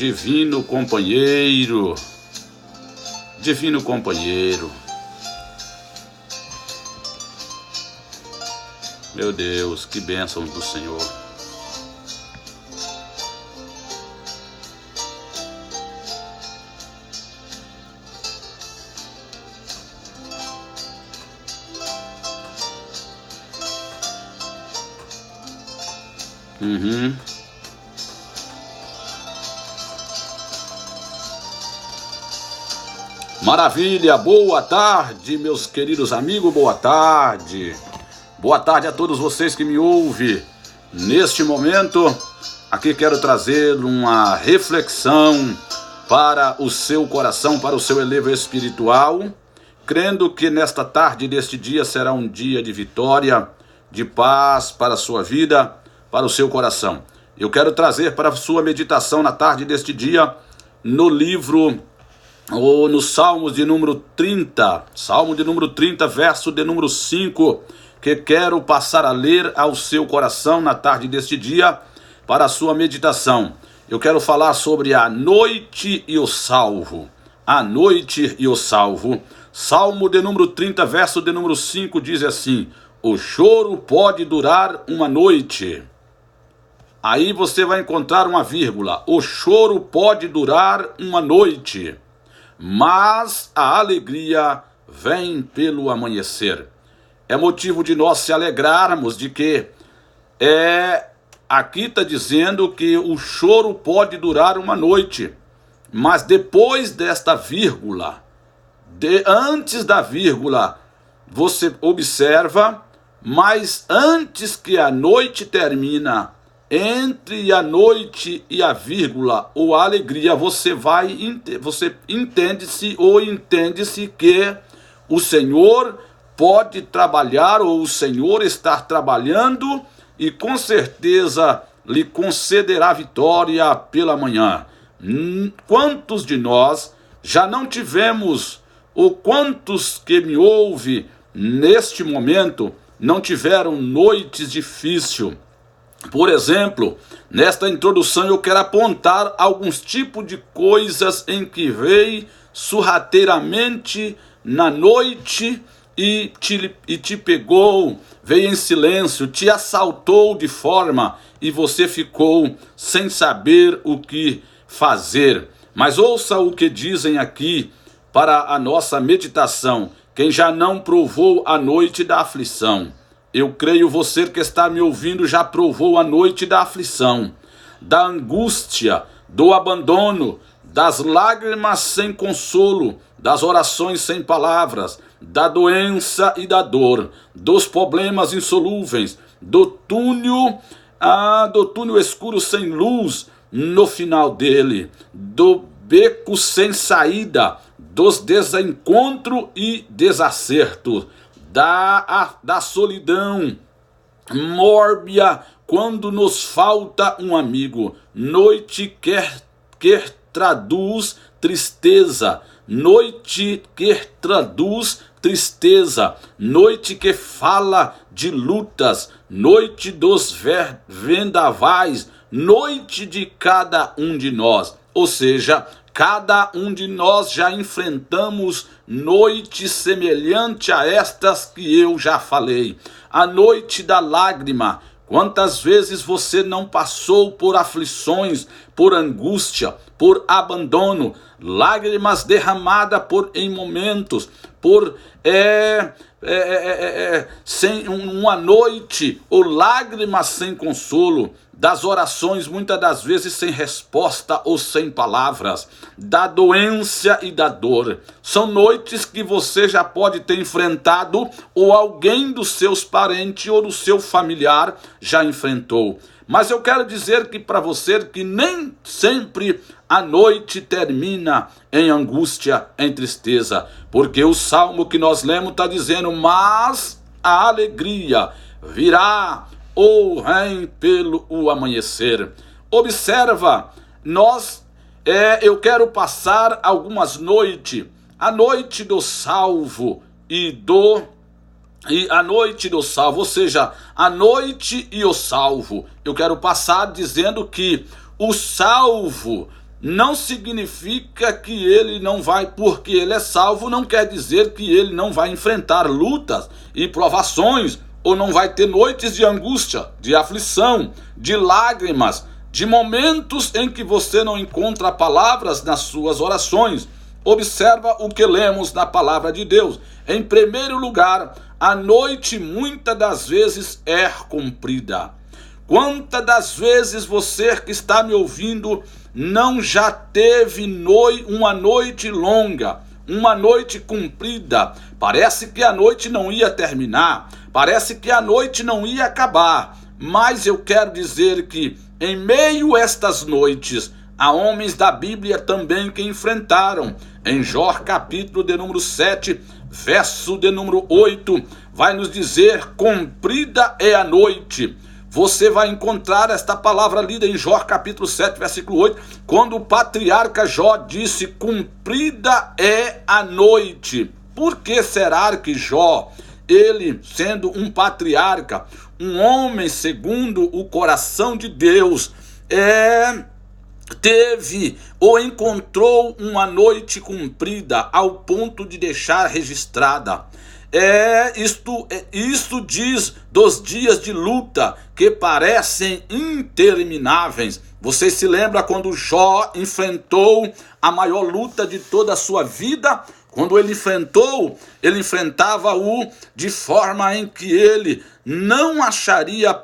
Divino companheiro, divino companheiro, meu Deus, que bênção do Senhor. Maravilha, boa tarde, meus queridos amigos, boa tarde. Boa tarde a todos vocês que me ouvem. Neste momento, aqui quero trazer uma reflexão para o seu coração, para o seu elevo espiritual, crendo que nesta tarde deste dia será um dia de vitória, de paz para a sua vida, para o seu coração. Eu quero trazer para a sua meditação na tarde deste dia, no livro, ou no Salmos de número 30, Salmo de número 30, verso de número 5, que quero passar a ler ao seu coração na tarde deste dia, para a sua meditação. Eu quero falar sobre a noite e o salvo. A noite e o salvo. Salmo de número 30, verso de número 5 diz assim: o choro pode durar uma noite. Aí você vai encontrar uma vírgula. O choro pode durar uma noite, mas a alegria vem pelo amanhecer. É motivo de nós se alegrarmos de que aqui está dizendo que o choro pode durar uma noite, mas depois desta vírgula, antes da vírgula, você observa, mas antes que a noite termina, entre a noite e a vírgula ou a alegria, você entende-se que o Senhor pode trabalhar, ou o Senhor está trabalhando, e com certeza lhe concederá vitória pela manhã. Quantos de nós já não tivemos, ou quantos que me ouvem neste momento, não tiveram noites difíceis? Por exemplo, nesta introdução eu quero apontar alguns tipos de coisas em que veio sorrateiramente na noite e te pegou, veio em silêncio, te assaltou de forma e você ficou sem saber o que fazer. Mas ouça o que dizem aqui para a nossa meditação. Quem já não provou a noite da aflição, eu creio você que está me ouvindo já provou a noite da aflição, da angústia, do abandono, das lágrimas sem consolo, das orações sem palavras, da doença e da dor, dos problemas insolúveis, do túnel escuro sem luz no final dele, do beco sem saída, dos desencontros e desacertos, da solidão mórbia quando nos falta um amigo. Noite que traduz tristeza, noite que traduz tristeza, noite que fala de lutas, noite dos vendavais, noite de cada um de nós. Ou seja, cada um de nós já enfrentamos noites semelhantes a estas que eu já falei. A noite da lágrima. Quantas vezes você não passou por aflições, por angústia, por abandono, lágrimas derramadas em momentos, por sem uma noite, ou lágrimas sem consolo, das orações muitas das vezes sem resposta ou sem palavras, da doença e da dor. São noites que você já pode ter enfrentado, ou alguém dos seus parentes ou do seu familiar já enfrentou. Mas eu quero dizer que para você que nem sempre a noite termina em angústia, em tristeza, porque o salmo que nós lemos está dizendo: mas a alegria virá ou vem pelo amanhecer. Observa, eu quero passar algumas noites, a noite do salvo a noite do salvo, ou seja, a noite e o salvo. Eu quero passar dizendo que o salvo não significa que ele não vai, porque ele é salvo, não quer dizer que ele não vai enfrentar lutas e provações, ou não vai ter noites de angústia, de aflição, de lágrimas, de momentos em que você não encontra palavras nas suas orações. Observa o que lemos na palavra de Deus. Em primeiro lugar, a noite muitas das vezes é comprida. Quantas das vezes você que está me ouvindo não já teve uma noite longa, uma noite comprida? Parece que a noite não ia terminar, parece que a noite não ia acabar, mas eu quero dizer que em meio a estas noites, há homens da Bíblia também que enfrentaram. Em Jó capítulo de número 7, verso de número 8, vai nos dizer: comprida é a noite. Você vai encontrar esta palavra lida em Jó capítulo 7, versículo 8, quando o patriarca Jó disse: comprida é a noite. Por que será que Jó, ele sendo um patriarca, um homem segundo o coração de Deus, teve ou encontrou uma noite comprida ao ponto de deixar registrada? Isto diz dos dias de luta que parecem intermináveis. Você se lembra quando Jó enfrentou a maior luta de toda a sua vida? Quando ele enfrentava-o de forma em que ele não acharia,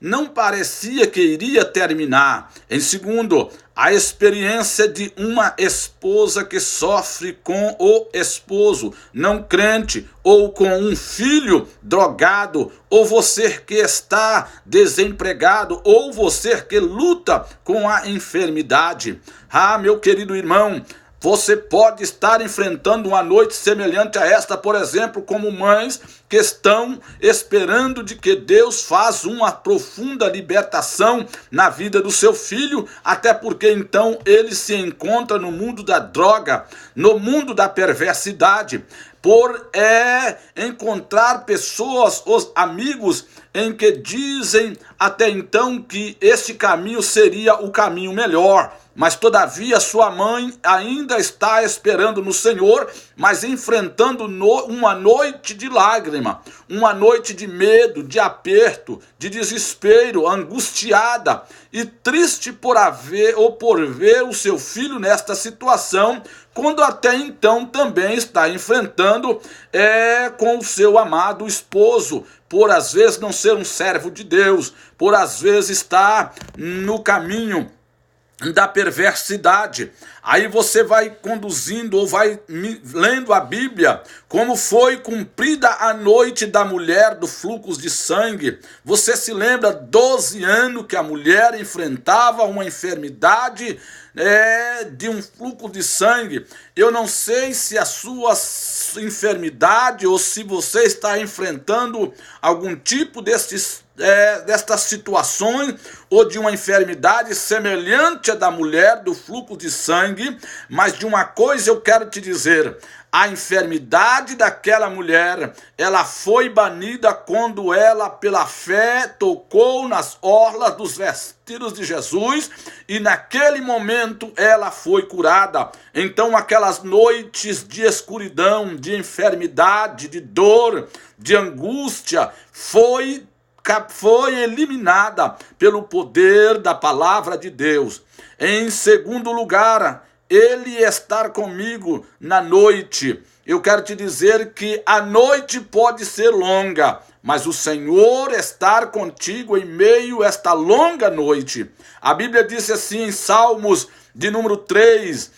não parecia que iria terminar. Em segundo, a experiência de uma esposa que sofre com o esposo não crente, ou com um filho drogado, ou você que está desempregado, ou você que luta com a enfermidade. Ah, meu querido irmão, você pode estar enfrentando uma noite semelhante a esta, por exemplo, como mães que estão esperando de que Deus faça uma profunda libertação na vida do seu filho, até porque então ele se encontra no mundo da droga, no mundo da perversidade, por encontrar pessoas, os amigos, em que dizem até então que este caminho seria o caminho melhor. Mas todavia sua mãe ainda está esperando no Senhor, mas enfrentando uma noite de lágrima, uma noite de medo, de aperto, de desespero, angustiada e triste por ver o seu filho nesta situação, quando até então também está enfrentando com o seu amado esposo, por às vezes não ser um servo de Deus, por às vezes estar no caminho da perversidade. Aí você vai conduzindo ou vai lendo a Bíblia, como foi cumprida a noite da mulher do fluxo de sangue. Você se lembra 12 anos que a mulher enfrentava uma enfermidade de um fluxo de sangue. Eu não sei se a sua enfermidade ou se você está enfrentando algum tipo destas situações ou de uma enfermidade semelhante à da mulher do fluxo de sangue, mas de uma coisa eu quero te dizer: a enfermidade daquela mulher, ela foi banida quando ela, pela fé, tocou nas orlas dos vestidos de Jesus, e naquele momento ela foi curada. Então aquelas noites de escuridão, de enfermidade, de dor, de angústia, foi eliminada pelo poder da palavra de Deus. Em segundo lugar, ele estar comigo na noite. Eu quero te dizer que a noite pode ser longa, mas o Senhor estar contigo em meio a esta longa noite. A Bíblia diz assim em Salmos de número 3,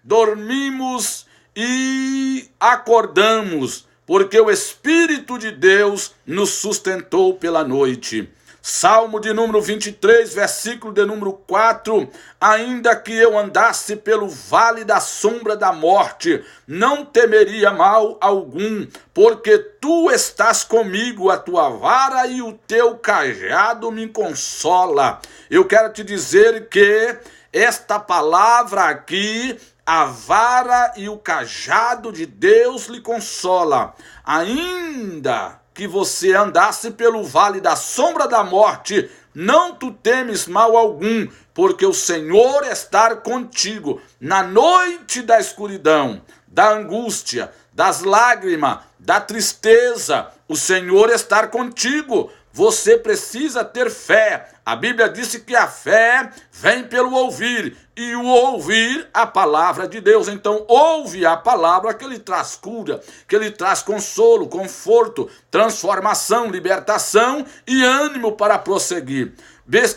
dormimos e acordamos, porque o Espírito de Deus nos sustentou pela noite. Salmo de número 23, versículo de número 4, ainda que eu andasse pelo vale da sombra da morte, não temeria mal algum, porque tu estás comigo, a tua vara e o teu cajado me consola. Eu quero te dizer que esta palavra aqui, a vara e o cajado de Deus lhe consola. Ainda que você andasse pelo vale da sombra da morte, não tu temes mal algum, porque o Senhor está contigo. Na noite da escuridão, da angústia, das lágrimas, da tristeza, o Senhor está contigo. Você precisa ter fé. A Bíblia disse que a fé vem pelo ouvir, e o ouvir a palavra de Deus. Então ouve a palavra, que ele traz cura, que ele traz consolo, conforto, transformação, libertação e ânimo para prosseguir.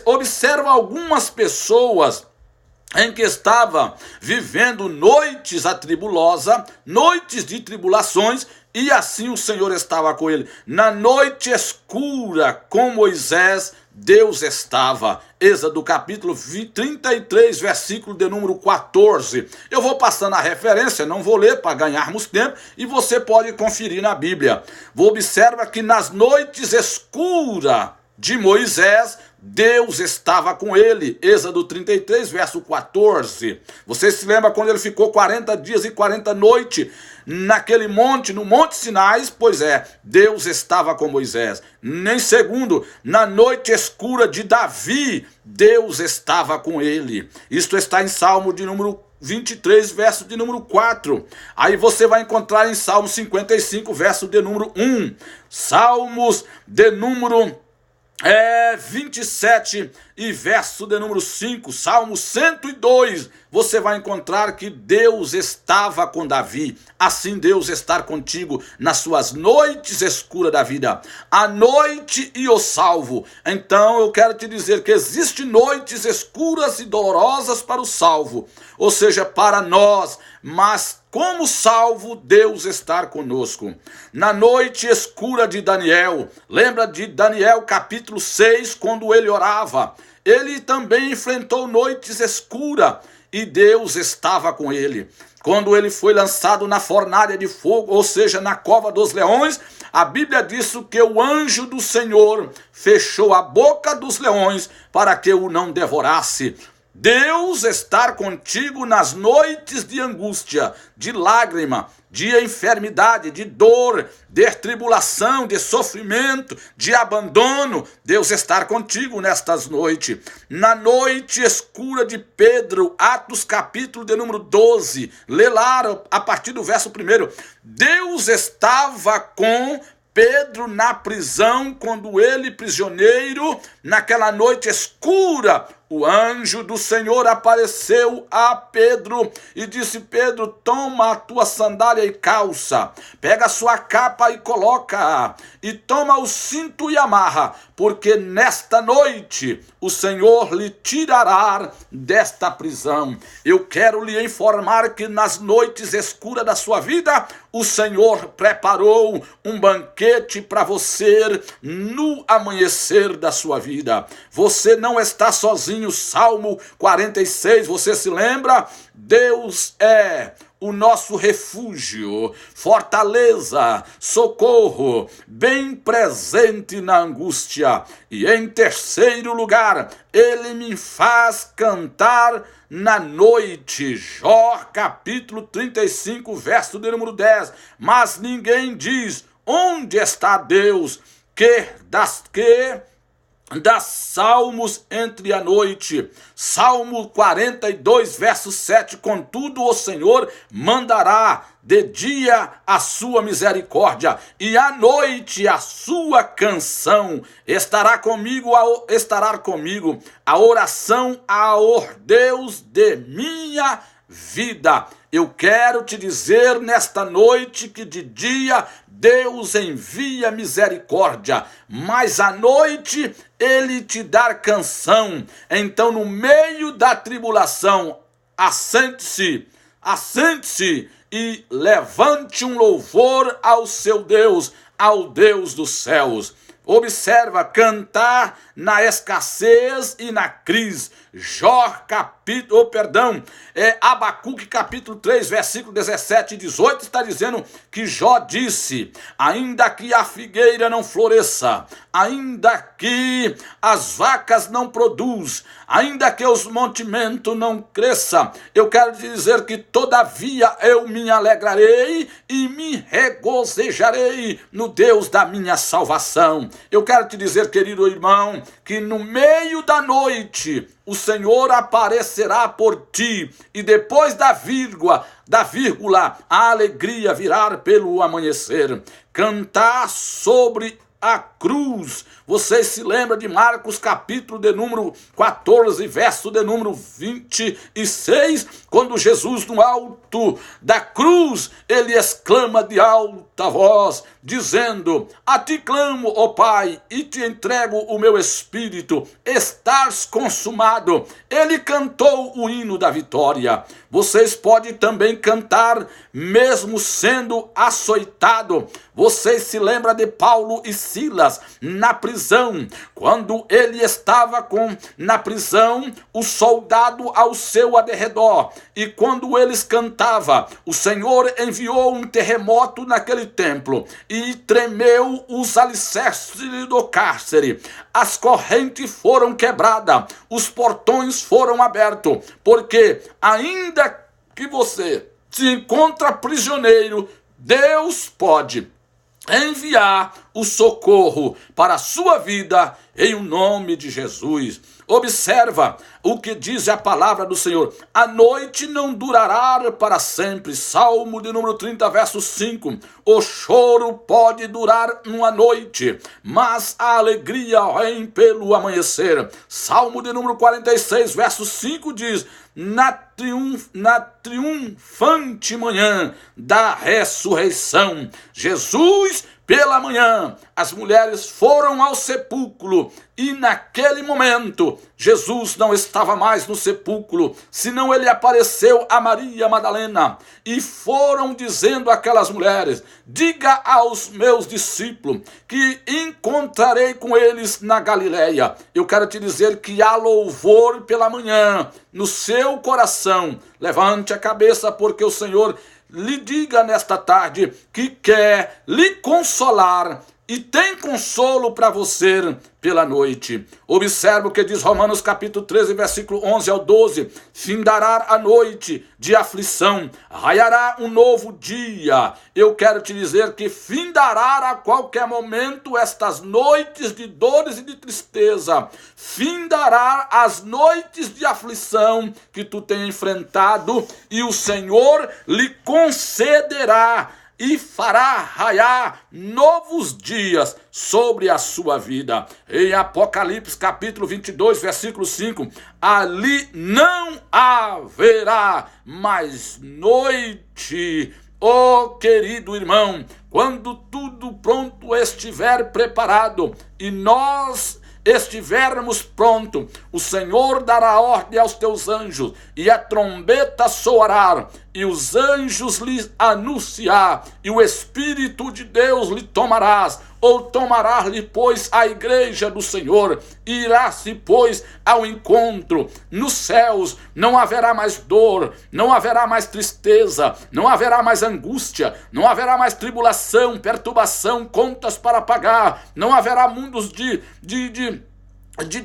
Observa algumas pessoas em que estava vivendo noites atribulosas, noites de tribulações, e assim o Senhor estava com ele. Na noite escura com Moisés, Deus estava. Êxodo capítulo 33, versículo de número 14. Eu vou passando a referência, não vou ler para ganharmos tempo, e você pode conferir na Bíblia. Observa que nas noites escuras de Moisés, Deus estava com ele. Êxodo 33, verso 14. Você se lembra quando ele ficou 40 dias e 40 noites naquele monte, no Monte Sinai? Pois é, Deus estava com Moisés. Nem segundo, na noite escura de Davi, Deus estava com ele. Isto está em Salmo de número 23, verso de número 4. Aí você vai encontrar em Salmo 55, verso de número 1. Salmos de número 27 e verso de número 5, Salmo 102, você vai encontrar que Deus estava com Davi. Assim Deus está contigo nas suas noites escuras da vida. A noite e o salvo. Então eu quero te dizer que existem noites escuras e dolorosas para o salvo, ou seja, para nós, mas como salvo, Deus está conosco. Na noite escura de Daniel, lembra de Daniel capítulo 6, quando ele orava? Ele também enfrentou noites escuras e Deus estava com ele. Quando ele foi lançado na fornalha de fogo, ou seja, na cova dos leões, a Bíblia diz que o anjo do Senhor fechou a boca dos leões para que o não devorasse. Deus está contigo nas noites de angústia, de lágrima, de enfermidade, de dor, de tribulação, de sofrimento, de abandono. Deus está contigo nestas noites. Na noite escura de Pedro, Atos capítulo de número 12, lê lá a partir do verso 1. Deus estava com Pedro na prisão, quando ele, prisioneiro, naquela noite escura, o anjo do Senhor apareceu a Pedro e disse: Pedro, toma a tua sandália e calça, pega a sua capa e coloca, e toma o cinto e amarra, porque nesta noite o Senhor lhe tirará desta prisão. Eu quero lhe informar que nas noites escuras da sua vida, o Senhor preparou um banquete para você no amanhecer da sua vida. Você não está sozinho. Salmo 46, você se lembra? Deus é o nosso refúgio, fortaleza, socorro, bem presente na angústia. E em terceiro lugar, ele me faz cantar na noite. Jó capítulo 35, verso de número 10. Mas ninguém diz: onde está Deus? Das salmos entre a noite. Salmo 42, verso 7. Contudo o Senhor mandará de dia a sua misericórdia, e à noite a sua canção. Estará comigo a oração ao Deus de minha vida. Eu quero te dizer nesta noite que de dia Deus envia misericórdia, mas à noite ele te dá canção. Então, no meio da tribulação, assente-se e levante um louvor ao seu Deus, ao Deus dos céus. Observa, cantar na escassez e na crise. Abacuque capítulo 3, versículo 17 e 18 está dizendo que Jó disse: ainda que a figueira não floresça, ainda que as vacas não produzam, ainda que os mantimentos não cresçam, eu quero te dizer que todavia eu me alegrarei e me regozijarei no Deus da minha salvação. Eu quero te dizer, querido irmão, que no meio da noite o Senhor aparecerá por ti, e depois da vírgula, a alegria virá pelo amanhecer. Cantar sobre a cruz. Você se lembra de Marcos capítulo de número 14, verso de número 26, quando Jesus no alto da cruz, ele exclama de alta voz, dizendo: a ti clamo, ó Pai, e te entrego o meu espírito, estás consumado. Ele cantou o hino da vitória. Vocês podem também cantar mesmo sendo açoitado. Vocês se lembram de Paulo e Silas na prisão, quando ele estava na prisão, o soldado ao seu redor, e quando eles cantavam, o Senhor enviou um terremoto naquele templo, e tremeu os alicerces do cárcere, as correntes foram quebradas, os portões foram abertos, porque ainda que você se encontra prisioneiro, Deus pode enviar o socorro para a sua vida em o nome de Jesus. Observa o que diz a palavra do Senhor: a noite não durará para sempre. Salmo de número 30, verso 5. O choro pode durar uma noite, mas a alegria vem pelo amanhecer. Salmo de número 46, verso 5 diz: na triunfante manhã da ressurreição. Jesus, pela manhã, as mulheres foram ao sepulcro, e naquele momento Jesus não estava mais no sepulcro, senão ele apareceu a Maria Madalena, e foram dizendo aquelas mulheres: diga aos meus discípulos que encontrarei com eles na Galileia. Eu quero te dizer que há louvor pela manhã no seu coração. Levante a cabeça, porque o Senhor lhe diga nesta tarde que quer lhe consolar, e tem consolo para você pela noite. Observe o que diz Romanos capítulo 13, versículo 11 ao 12. Findará a noite de aflição, raiará um novo dia. Eu quero te dizer que findará a qualquer momento estas noites de dores e de tristeza. Findará as noites de aflição que tu tem enfrentado, e o Senhor lhe concederá e fará raiar novos dias sobre a sua vida. Em Apocalipse capítulo 22, versículo 5, ali não haverá mais noite. Oh, querido irmão, quando tudo pronto estiver preparado e nós estivermos prontos, o Senhor dará ordem aos teus anjos, e a trombeta soará, e os anjos lhe anunciar, e o Espírito de Deus lhe tomarás, ou tomará-lhe, pois, a igreja do Senhor, e irá-se, pois, ao encontro. Nos céus não haverá mais dor, não haverá mais tristeza, não haverá mais angústia, não haverá mais tribulação, perturbação, contas para pagar, não haverá mundos de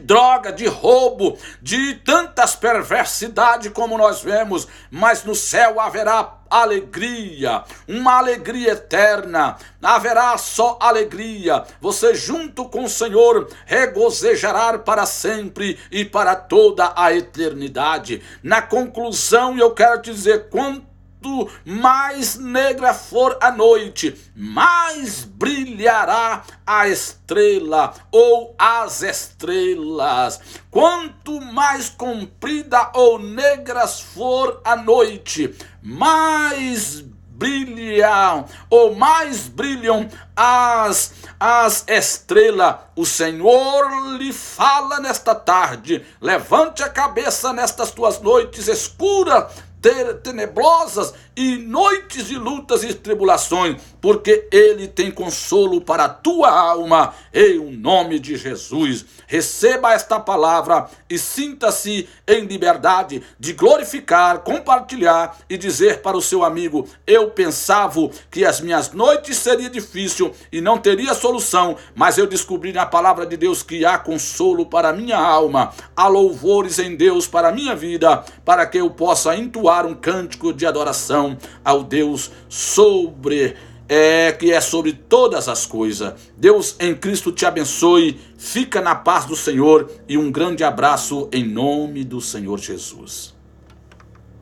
droga, de roubo, de tantas perversidades como nós vemos, mas no céu haverá alegria, uma alegria eterna, haverá só alegria. Você junto com o Senhor regozijará para sempre e para toda a eternidade. Na conclusão, eu quero te dizer, quanto mais negra for a noite, mais brilhará a estrela ou as estrelas. Quanto mais comprida ou negras for a noite, mais brilham as estrelas. O Senhor lhe fala nesta tarde: levante a cabeça nestas tuas noites escuras, tenebrosas, e noites de lutas e tribulações, porque Ele tem consolo para a tua alma, em o nome de Jesus. Receba esta palavra e sinta-se em liberdade de glorificar, compartilhar e dizer para o seu amigo: eu pensava que as minhas noites seria difícil e não teria solução, mas eu descobri na palavra de Deus que há consolo para a minha alma, há louvores em Deus para a minha vida, para que eu possa entoar um cântico de adoração ao Deus que é sobre todas as coisas. Deus em Cristo te abençoe, fica na paz do Senhor e um grande abraço em nome do Senhor Jesus.